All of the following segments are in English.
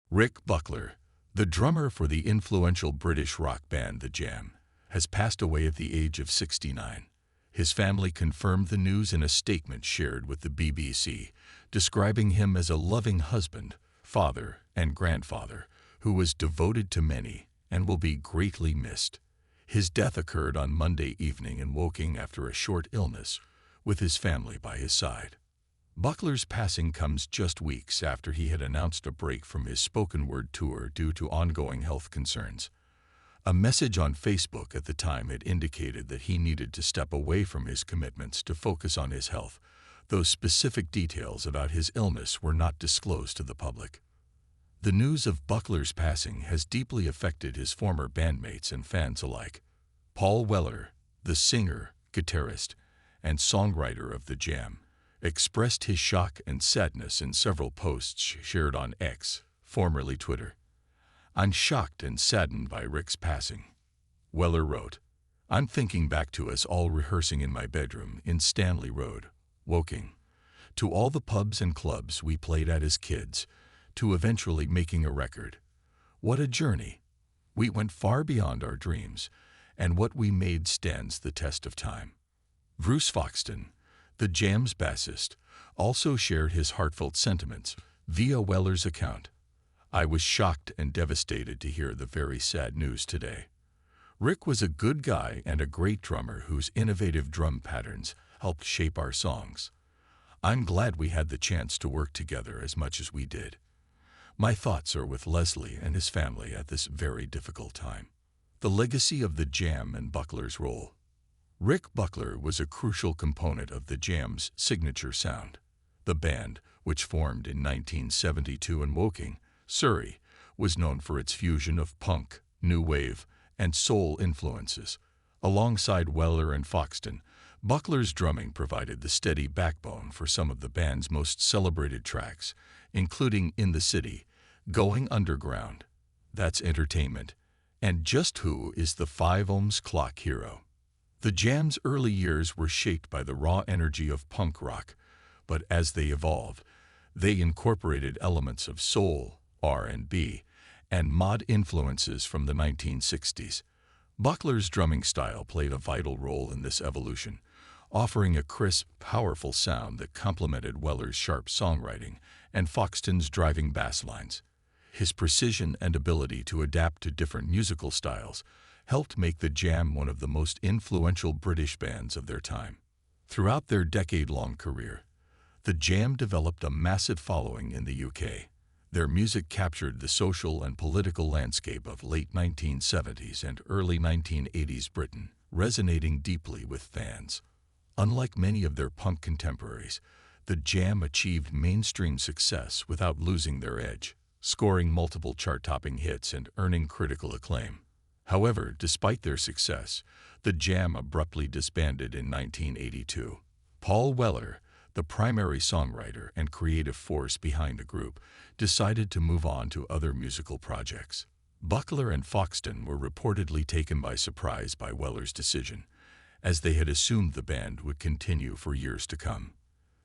Rick Buckler, the drummer for the influential British rock band The Jam, has passed away at the age of 69. His family confirmed the news in a statement shared with the BBC, describing him as a loving husband, father, and grandfather who was devoted to many and will be greatly missed. His death occurred on Monday evening in Woking after a short illness, with his family by his side. Buckler's passing comes just weeks after he had announced a break from his spoken word tour due to ongoing health concerns. A message on Facebook at the time had indicated that he needed to step away from his commitments to focus on his health, though specific details about his illness were not disclosed to the public. The news of Buckler's passing has deeply affected his former bandmates and fans alike. Paul Weller, the singer, guitarist, and songwriter of The Jam, expressed his shock and sadness in several posts shared on X, formerly Twitter. "I'm shocked and saddened by Rick's passing." Weller wrote, "I'm thinking back to us all rehearsing in my bedroom in Stanley Road, Woking, to all the pubs and clubs we played at as kids, to eventually making a record. What a journey! We went far beyond our dreams, and what we made stands the test of time." Bruce Foxton, The Jam's bassist, also shared his heartfelt sentiments via Weller's account. "I was shocked and devastated to hear the very sad news today. Rick was a good guy and a great drummer whose innovative drum patterns helped shape our songs. I'm glad we had the chance to work together as much as we did. My thoughts are with Leslie and his family at this very difficult time." The legacy of The Jam and Buckler's role. Rick Buckler was a crucial component of The Jam's signature sound. The band, which formed in 1972 in Woking, Surrey, was known for its fusion of punk, new wave, and soul influences. Alongside Weller and Foxton, Buckler's drumming provided the steady backbone for some of the band's most celebrated tracks, including In the City, Going Underground, That's Entertainment, and Just Who is the 5 Ohms Clock Hero. The Jam's early years were shaped by the raw energy of punk rock, but as they evolved, they incorporated elements of soul, R&B, and mod influences from the 1960s. Buckler's drumming style played a vital role in this evolution, offering a crisp, powerful sound that complemented Weller's sharp songwriting and Foxton's driving bass lines. His precision and ability to adapt to different musical styles helped make The Jam one of the most influential British bands of their time. Throughout their decade-long career, The Jam developed a massive following in the UK. Their music captured the social and political landscape of late 1970s and early 1980s Britain, resonating deeply with fans. Unlike many of their punk contemporaries, The Jam achieved mainstream success without losing their edge, scoring multiple chart-topping hits and earning critical acclaim. However, despite their success, The Jam abruptly disbanded in 1982. Paul Weller, the primary songwriter and creative force behind the group, decided to move on to other musical projects. Buckler and Foxton were reportedly taken by surprise by Weller's decision, as they had assumed the band would continue for years to come.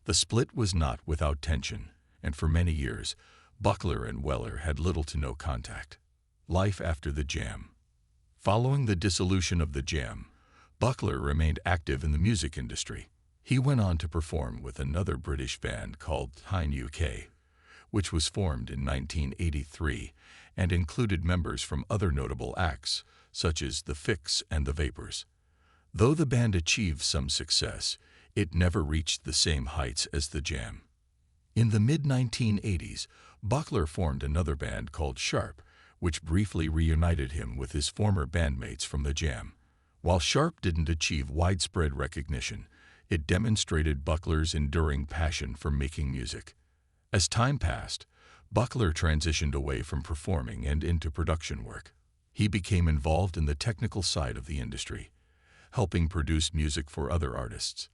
The split was not without tension, and for many years, Buckler and Weller had little to no contact. Life after The Jam. Following the dissolution of The Jam, Buckler remained active in the music industry. He went on to perform with another British band called Tyne UK, which was formed in 1983 and included members from other notable acts, such as The Fix and The Vapors. Though the band achieved some success, it never reached the same heights as The Jam. In the mid-1980s, Buckler formed another band called Sharp, which briefly reunited him with his former bandmates from The Jam. While Sharp didn't achieve widespread recognition, it demonstrated Buckler's enduring passion for making music. As time passed, Buckler transitioned away from performing and into production work. He became involved in the technical side of the industry, helping produce music for other artists.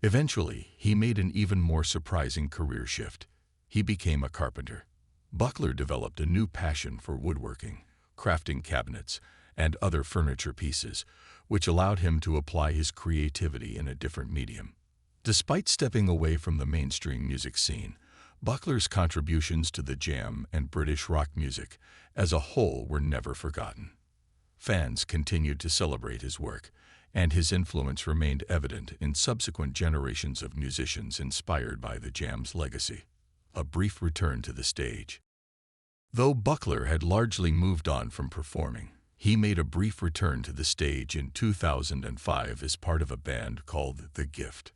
Eventually, he made an even more surprising career shift. He became a carpenter. Buckler developed a new passion for woodworking, crafting cabinets, and other furniture pieces, which allowed him to apply his creativity in a different medium. Despite stepping away from the mainstream music scene, Buckler's contributions to the Jam and British rock music as a whole were never forgotten. Fans continued to celebrate his work, and his influence remained evident in subsequent generations of musicians inspired by the Jam's legacy. A brief return to the stage. Though Buckler had largely moved on from performing, he made a brief return to the stage in 2005 as part of a band called The Gift.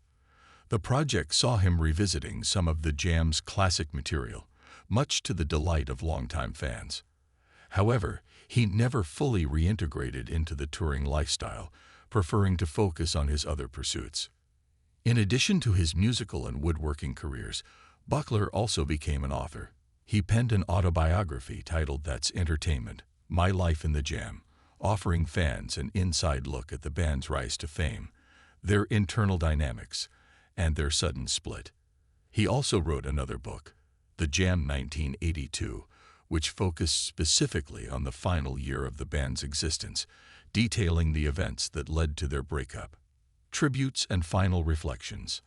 The project saw him revisiting some of the Jam's classic material, much to the delight of longtime fans. However, he never fully reintegrated into the touring lifestyle, preferring to focus on his other pursuits. In addition to his musical and woodworking careers, Buckler also became an author. He penned an autobiography titled That's Entertainment, My Life in the Jam, offering fans an inside look at the band's rise to fame, their internal dynamics, and their sudden split. He also wrote another book, The Jam 1982, which focused specifically on the final year of the band's existence, detailing the events that led to their breakup. Tributes and final reflections.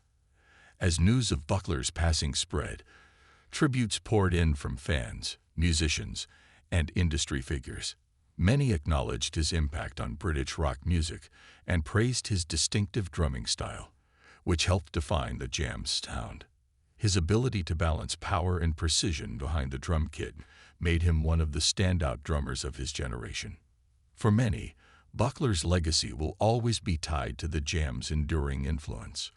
As news of Buckler's passing spread, tributes poured in from fans, musicians, and industry figures. Many acknowledged his impact on British rock music and praised his distinctive drumming style, which helped define the Jam's sound. His ability to balance power and precision behind the drum kit made him one of the standout drummers of his generation. For many, Buckler's legacy will always be tied to the Jam's enduring influence.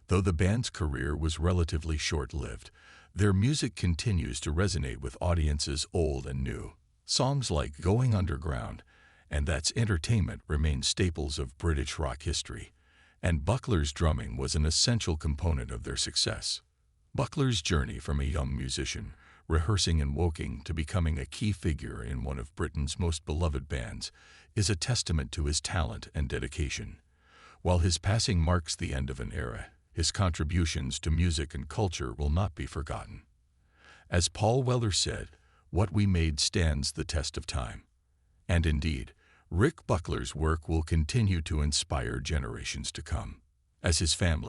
Though the band's career was relatively short-lived, their music continues to resonate with audiences old and new. Songs like Going Underground and That's Entertainment remain staples of British rock history, and Buckler's drumming was an essential component of their success. Buckler's journey from a young musician, rehearsing in Woking, to becoming a key figure in one of Britain's most beloved bands is a testament to his talent and dedication. While his passing marks the end of an era, his contributions to music and culture will not be forgotten. As Paul Weller said, "What we made stands the test of time." And indeed, Rick Buckler's work will continue to inspire generations to come. As his family